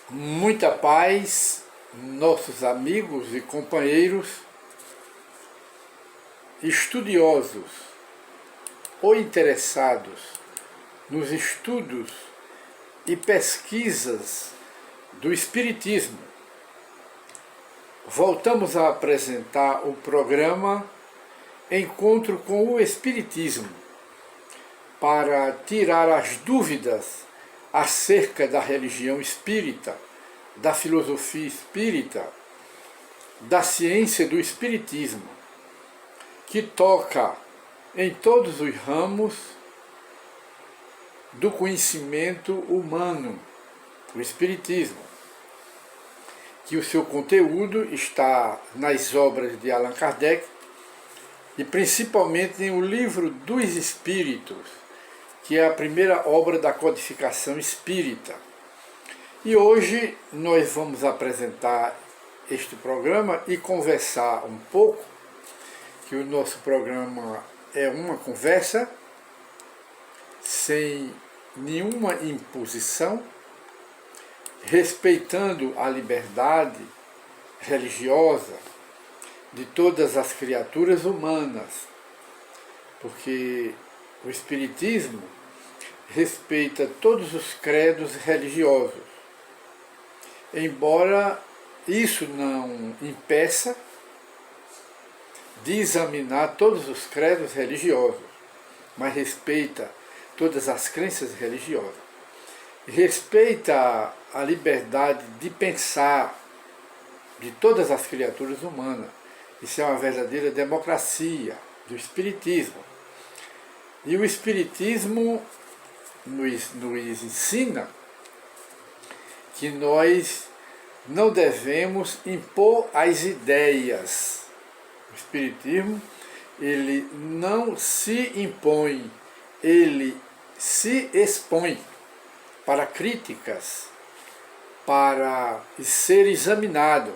Muita paz, nossos amigos e companheiros estudiosos ou interessados nos estudos e pesquisas do Espiritismo. Voltamos a apresentar o programa Encontro com o Espiritismo, para tirar as dúvidas acerca da religião espírita, da filosofia espírita, da ciência do espiritismo, que toca em todos os ramos do conhecimento humano, o espiritismo, que o seu conteúdo está nas obras de Allan Kardec e principalmente em O Livro dos Espíritos, que é a primeira obra da codificação espírita. E hoje nós vamos apresentar este programa e conversar um pouco, que o nosso programa é uma conversa sem nenhuma imposição, respeitando a liberdade religiosa de todas as criaturas humanas, porque o Espiritismo respeita todos os credos religiosos, embora isso não impeça de examinar todos os credos religiosos, mas respeita todas as crenças religiosas, respeita a liberdade de pensar de todas as criaturas humanas. Isso é uma verdadeira democracia do Espiritismo. E o Espiritismo nos ensina que nós não devemos impor as ideias. O Espiritismo, ele não se impõe, ele se expõe para críticas, para ser examinado,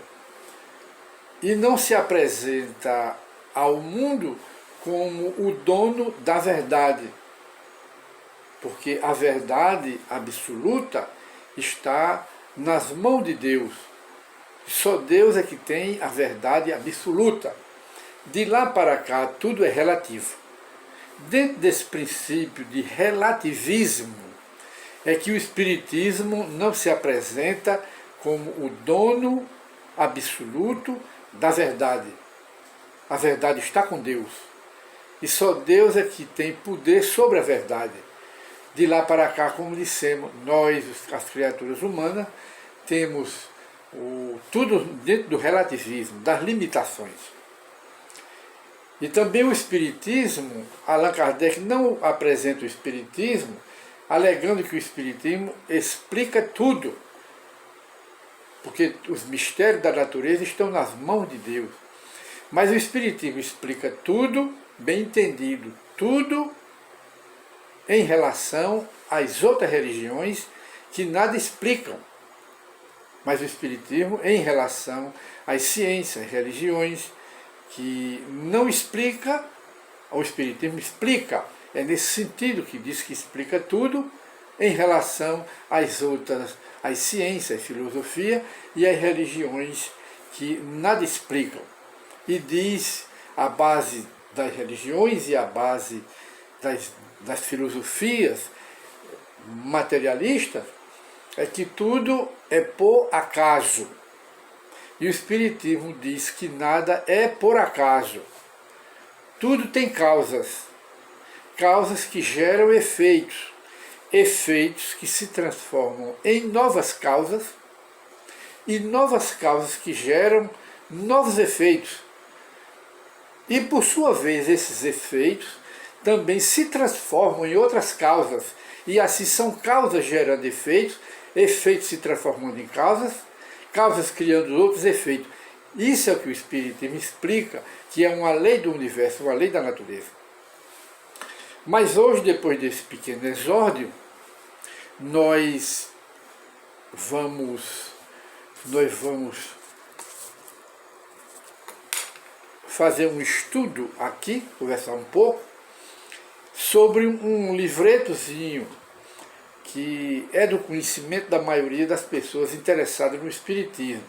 e não se apresenta ao mundo como o dono da verdade, porque a verdade absoluta está nas mãos de Deus. Só Deus é que tem a verdade absoluta. De lá para cá, tudo é relativo. Dentro desse princípio de relativismo, é que o Espiritismo não se apresenta como o dono absoluto da verdade. A verdade está com Deus. E só Deus é que tem poder sobre a verdade. De lá para cá, como dissemos, nós, as criaturas humanas, temos tudo dentro do relativismo, das limitações. E também o Espiritismo, Allan Kardec não apresenta o Espiritismo alegando que o Espiritismo explica tudo, porque os mistérios da natureza estão nas mãos de Deus. Mas o Espiritismo explica tudo, bem entendido, tudo em relação às outras religiões que nada explicam. Mas o Espiritismo em relação às ciências, religiões que não explica, o Espiritismo explica. É nesse sentido que diz que explica tudo em relação às outras, às ciências, filosofia e às religiões que nada explicam. E diz a base das religiões e a base das filosofias materialistas é que tudo é por acaso. E o Espiritismo diz que nada é por acaso. Tudo tem causas. Causas que geram efeitos. Efeitos que se transformam em novas causas e novas causas que geram novos efeitos. E, por sua vez, esses efeitos também se transformam em outras causas. E assim são causas gerando efeitos, efeitos se transformando em causas, causas criando outros efeitos. Isso é o que o Espiritismo explica, que é uma lei do universo, uma lei da natureza. Mas hoje, depois desse pequeno exórdio, nós vamos fazer um estudo aqui, conversar um pouco, sobre um livretozinho que é do conhecimento da maioria das pessoas interessadas no Espiritismo.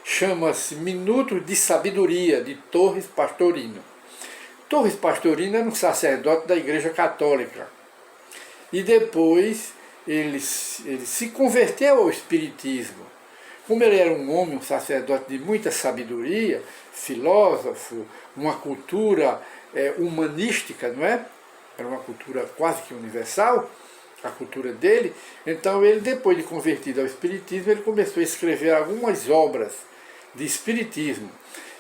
Chama-se Minutos de Sabedoria, de Torres Pastorino. Torres Pastorino era um sacerdote da Igreja Católica. E depois ele se converteu ao Espiritismo. Como ele era um homem, um sacerdote de muita sabedoria, filósofo, uma cultura humanística, não é? Era uma cultura quase que universal, a cultura dele. Então ele, depois de convertido ao Espiritismo, ele começou a escrever algumas obras de Espiritismo.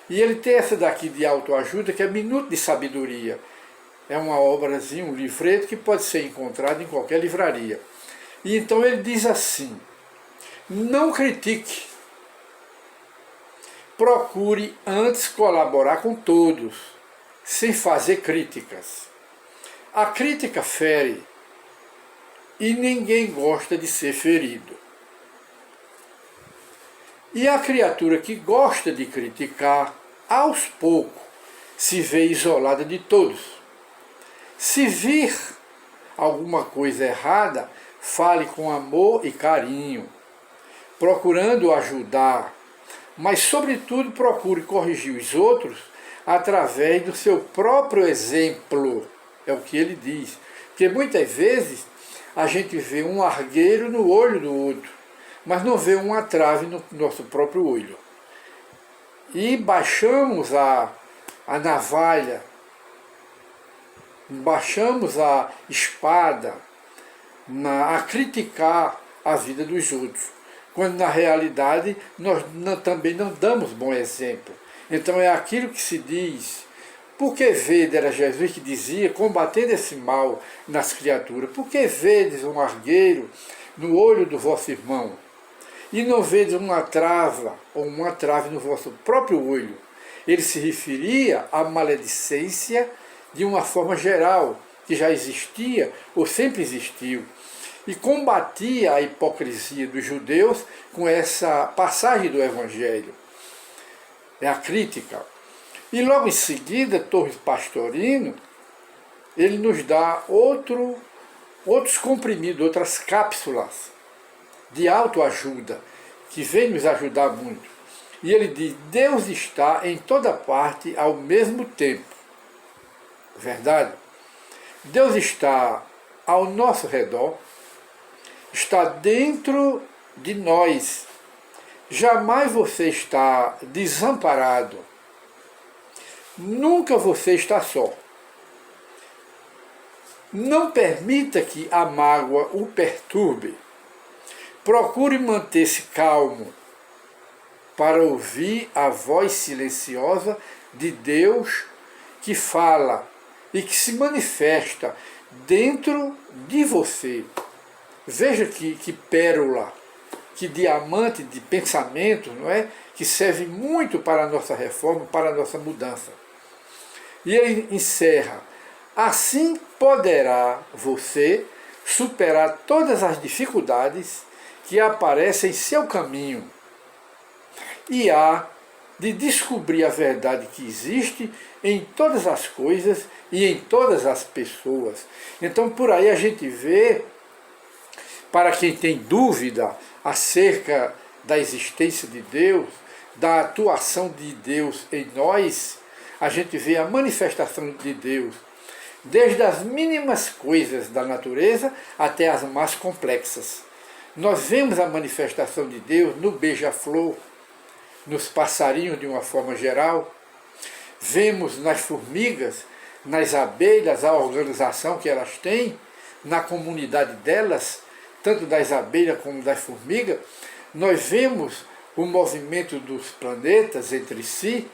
E ele tem essa daqui de autoajuda, que é Minuto de Sabedoria. É uma obrazinha, um livreto que pode ser encontrado em qualquer livraria. E então ele diz assim: não critique, procure antes colaborar com todos, sem fazer críticas. A crítica fere, e ninguém gosta de ser ferido. E a criatura que gosta de criticar, aos poucos, se vê isolada de todos. Se vir alguma coisa errada, fale com amor e carinho, procurando ajudar, mas, sobretudo, procure corrigir os outros através do seu próprio exemplo. É o que ele diz. Porque muitas vezes a gente vê um argueiro no olho do outro, mas não vê uma trave no nosso próprio olho. E baixamos a navalha, baixamos a espada a criticar a vida dos outros, quando na realidade nós também não damos bom exemplo. Então é aquilo que se diz: por que vedes, era Jesus que dizia, combatendo esse mal nas criaturas, por que vedes um argueiro no olho do vosso irmão, e não vedes uma trava ou uma trave no vosso próprio olho? Ele se referia à maledicência de uma forma geral, que já existia ou sempre existiu, e combatia a hipocrisia dos judeus com essa passagem do Evangelho. É a crítica. E logo em seguida, Torres Pastorino, ele nos dá outros comprimidos, outras cápsulas de autoajuda, que vem nos ajudar muito. E ele diz: Deus está em toda parte ao mesmo tempo. Verdade? Deus está ao nosso redor, está dentro de nós. Jamais você está desamparado. Nunca você está só. Não permita que a mágoa o perturbe. Procure manter-se calmo para ouvir a voz silenciosa de Deus que fala e que se manifesta dentro de você. Veja que pérola, que diamante de pensamento, não é? Que serve muito para a nossa reforma, para a nossa mudança. E ele encerra: assim poderá você superar todas as dificuldades que aparecem em seu caminho, e há de descobrir a verdade que existe em todas as coisas e em todas as pessoas. Então, por aí a gente vê, para quem tem dúvida acerca da existência de Deus, da atuação de Deus em nós, a gente vê a manifestação de Deus, desde as mínimas coisas da natureza até as mais complexas. Nós vemos a manifestação de Deus no beija-flor, nos passarinhos de uma forma geral, vemos nas formigas, nas abelhas, a organização que elas têm, na comunidade delas, tanto das abelhas como das formigas. Nós vemos o movimento dos planetas entre si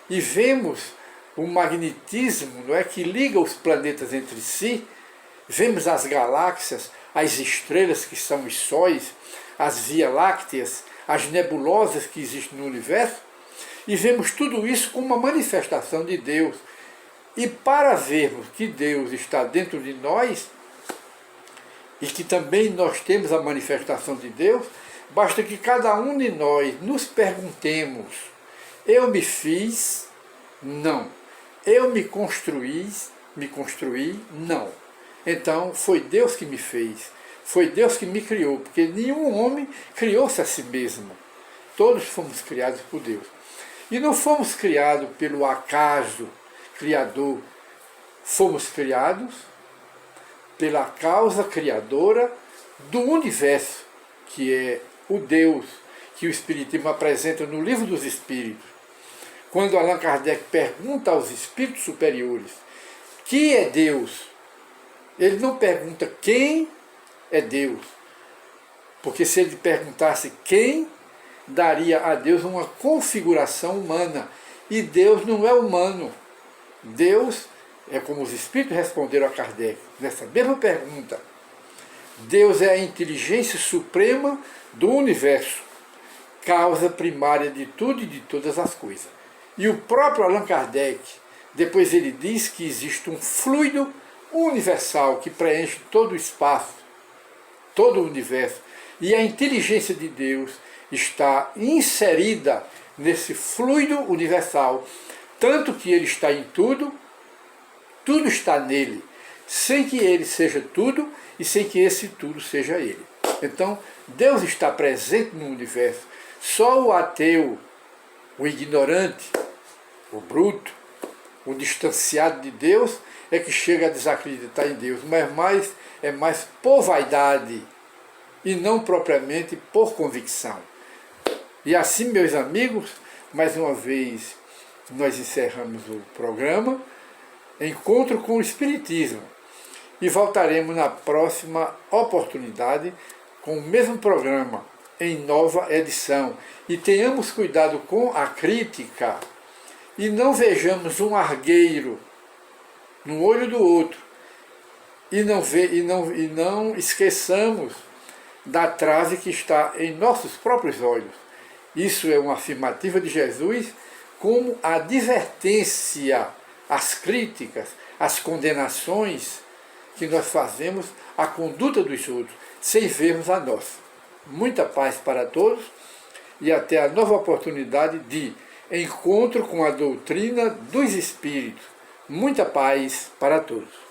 e vemos o magnetismo, não é, que liga os planetas entre si. Vemos as galáxias, as estrelas que são os sóis, as Via-Lácteas, as nebulosas que existem no universo, e vemos tudo isso como uma manifestação de Deus. E para vermos que Deus está dentro de nós, e que também nós temos a manifestação de Deus, basta que cada um de nós nos perguntemos: eu me fiz? Não. Eu me construí? Não. Então foi Deus que me fez. Foi Deus que me criou, porque nenhum homem criou-se a si mesmo. Todos fomos criados por Deus. E não fomos criados pelo acaso criador. Fomos criados pela causa criadora do universo, que é o Deus que o Espiritismo apresenta no Livro dos Espíritos. Quando Allan Kardec pergunta aos espíritos superiores que é Deus, ele não pergunta quem é Deus, porque se ele perguntasse quem, daria a Deus uma configuração humana, e Deus não é humano. Deus é como os espíritos responderam a Kardec, nessa mesma pergunta. Deus é a inteligência suprema do universo, causa primária de tudo e de todas as coisas. E o próprio Allan Kardec, depois ele diz que existe um fluido universal que preenche todo o espaço, todo o universo, e a inteligência de Deus está inserida nesse fluido universal, tanto que ele está em tudo, tudo está nele, sem que ele seja tudo e sem que esse tudo seja ele. Então, Deus está presente no universo. Só o ateu, o ignorante, o bruto, o distanciado de Deus é que chega a desacreditar em Deus, mas é mais por vaidade e não propriamente por convicção. E assim, meus amigos, mais uma vez nós encerramos o programa Encontro com o Espiritismo e voltaremos na próxima oportunidade com o mesmo programa, em nova edição. E tenhamos cuidado com a crítica e não vejamos um argueiro no olho do outro e não esqueçamos da trave que está em nossos próprios olhos. Isso é uma afirmativa de Jesus como a advertência, as críticas, as condenações que nós fazemos à conduta dos outros, sem vermos a nossa. Muita paz para todos e até a nova oportunidade de encontro com a doutrina dos Espíritos. Muita paz para todos.